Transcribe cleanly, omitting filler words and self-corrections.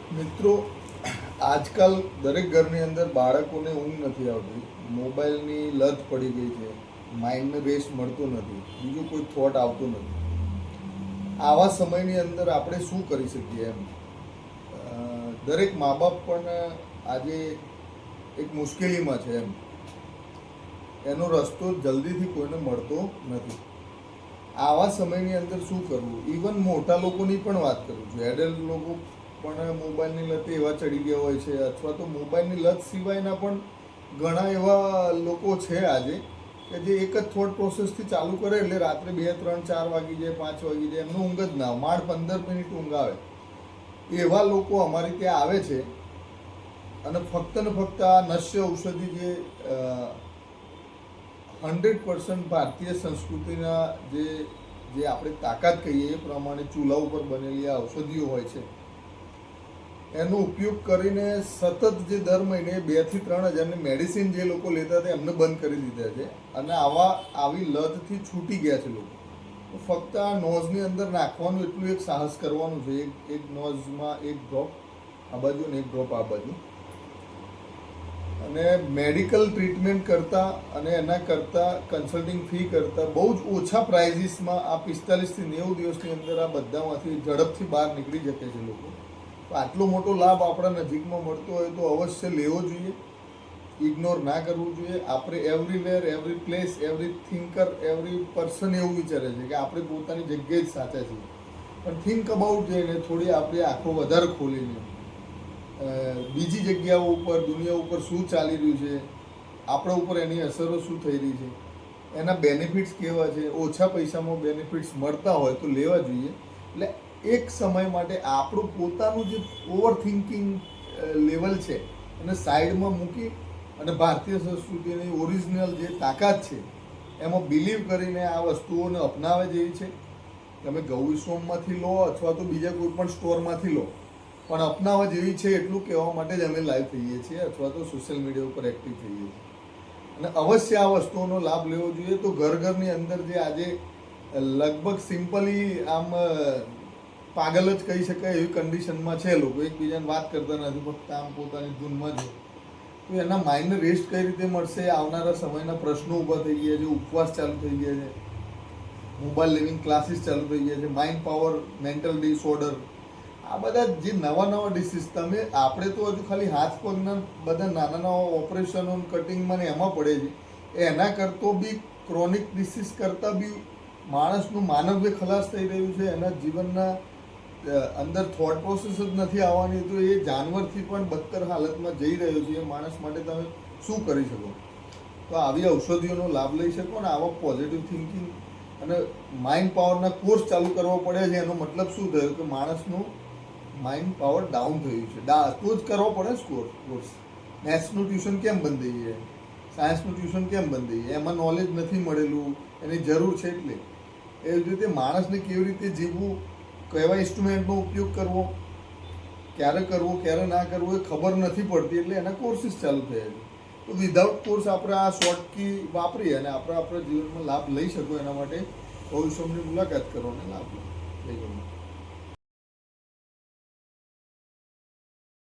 મિત્રો, આજકાલ દરેક ઘરની અંદર બાળકોને ઊંઘ નથી આવતી, મોબાઈલની લત પડી ગઈ છે, માઇન્ડને રેસ્ટ મળતો નથી, બીજું કોઈ થોટ આવતો નથી. આવા સમયની અંદર આપણે શું કરી શકીએ એમ? દરેક મા બાપ પણ આજે એક મુશ્કેલીમાં છે એમ. એનો રસ્તો જલ્દીથી કોઈને મળતો નથી. આવા સમયની અંદર શું કરવું? ઇવન મોટા લોકોની પણ વાત કરું છું. એડલ્ટ લોકો પણ મોબાઈલની લતે એવા ચડી ગયા હોય છે, અથવા તો મોબાઈલની લત સિવાયના પણ ઘણા એવા લોકો છે આજે કે જે એક જ થોટ પ્રોસેસથી ચાલુ કરે એટલે રાત્રે 2, 3, 4 વાગી જાય, 5 વાગી જાય, એમનું ઊંઘ જ ના આવે. માંડ 15 મિનિટ ઊંઘ આવે. એવા લોકો અમારી ત્યાં આવે છે અને ફક્ત ને ફક્ત આ નશ્ય ઔષધિ જે 100% ભારતીય સંસ્કૃતિના જે આપણે તાકાત કહીએ એ પ્રમાણે ચૂલા ઉપર બનેલી આ ઔષધિઓ હોય છે, એનો ઉપયોગ કરીને સતત જે દર મહિને 2 થી 3 હજારની મેડિસિન જે લોકો લેતા હતા એમને બંધ કરી દીધા છે અને આવી લતથી છૂટી ગયા છે લોકો. તો ફક્ત આ નોઝની અંદર નાખવાનું એટલું એક સાહસ કરવાનું છે. એક નોઝમાં 1 ડ્રોપ આ બાજુ અને 1 ડ્રોપ આ બાજુ, અને મેડિકલ ટ્રીટમેન્ટ કરતાં અને એના કરતાં કન્સલ્ટિંગ ફી કરતાં બહુ જ ઓછા પ્રાઇઝીસમાં આ 45 થી 90 દિવસની અંદર આ બધામાંથી ઝડપથી બહાર નીકળી શકે છે લોકો. તો આટલો મોટો લાભ આપણા નજીકમાં મળતો હોય તો અવશ્ય લેવો જોઈએ, ઇગ્નોર ના કરવું જોઈએ. આપણે everywhere, every place, every thinker, every person એવું વિચારે છે કે આપણે પોતાની જગ્યાએ જ સાચા છીએ. પણ થિંક અબાઉટ જઈને થોડી આપણી આંખો વધારે ખોલીને બીજી જગ્યાઓ ઉપર, દુનિયા ઉપર શું ચાલી રહ્યું છે, આપણા ઉપર એની અસરો શું થઈ રહી છે, એના બેનિફિટ્સ કેવા છે, ઓછા પૈસામાં બેનિફિટ્સ મળતા હોય તો લેવા જોઈએ. એટલે એક સમય માટે આપણું પોતાનું જે ઓવર થિંકિંગ લેવલ છે એને સાઈડમાં મૂકી અને ભારતીય સંસ્કૃતિની ઓરિજિનલ જે તાકાત છે એમાં બિલીવ કરીને આ વસ્તુઓને અપનાવે જેવી છે. તમે ગૌવિશ્વમમાંથી લો અથવા તો બીજા કોઈ પણ સ્ટોરમાંથી લો, પણ અપનાવવા જેવી છે એટલું કહેવા માટે જ અમે લાઈવ થઈએ છીએ અથવા તો સોશિયલ મીડિયા ઉપર એક્ટિવ થઈએ છીએ. અને અવશ્ય આ વસ્તુઓનો લાભ લેવો જોઈએ. તો ઘરની અંદર જે આજે લગભગ સિમ્પલી આમ પાગલ જ કહી શકાય એવી કન્ડિશનમાં છે લોકો, એકબીજાને વાત કરતા નથી, ફક્ત આમ પોતાની ધૂનમાં જ. તો એના માઇન્ડને રેસ્ટ કઈ રીતે મળશે? આવનારા સમયના પ્રશ્નો ઊભા થઈ ગયા છે. ઉપવાસ ચાલુ થઈ ગયા છે, મોબાઈલ લિવિંગ ક્લાસીસ ચાલુ થઈ ગયા છે, માઇન્ડ પાવર, મેન્ટલ ડિસઓર્ડર, આ બધા જે નવા ડિસીઝ. આપણે તો હજુ ખાલી હાથ પગના બધા નાના ઓપરેશનો, કટિંગમાં ને એમાં પડે છે. એના કરતો બી ક્રોનિક ડિસીઝ કરતાં બી માણસનું માનવ્ય ખલાસ થઈ રહ્યું છે. એના જીવનના અંદર થોટ પ્રોસેસ જ નથી આવવાની, તો એ જાનવરથી પણ બદતર હાલતમાં જઈ રહ્યો છે. એ માણસ માટે તમે શું કરી શકો? તો આવી ઔષધિઓનો લાભ લઈ શકો ને આવા પોઝિટિવ થિંકિંગ અને માઇન્ડ પાવરના કોર્સ ચાલુ કરવો પડે છે. એનો મતલબ શું થયો કે માણસનું માઇન્ડ પાવર ડાઉન થયું છે. તો જ કરવો પડે કોર્સ. મેથ્સનું ટ્યુશન કેમ બંધ થઈ જાય? સાયન્સનું ટ્યુશન કેમ બંધ થઈ જાય? એમાં નોલેજ નથી મળેલું, એની જરૂર છે. એટલે એવી રીતે માણસને કેવી રીતે જીવવું, કેવા ઇન્સ્ટ્રુમેન્ટનો ઉપયોગ કરવો, ક્યારે ના કરવો એ ખબર નથી પડતી. એટલે એના કોર્સીસ ચાલુ થયા છે. તો વિધાઉટ કોર્સ આપણે આ શોર્ટ કી વાપરીએ અને આપણે આપણા જીવનમાં લાભ લઈ શકો એના માટે ભવિષ્યની મુલાકાત કરો અને લાભ લો. જય ગમે.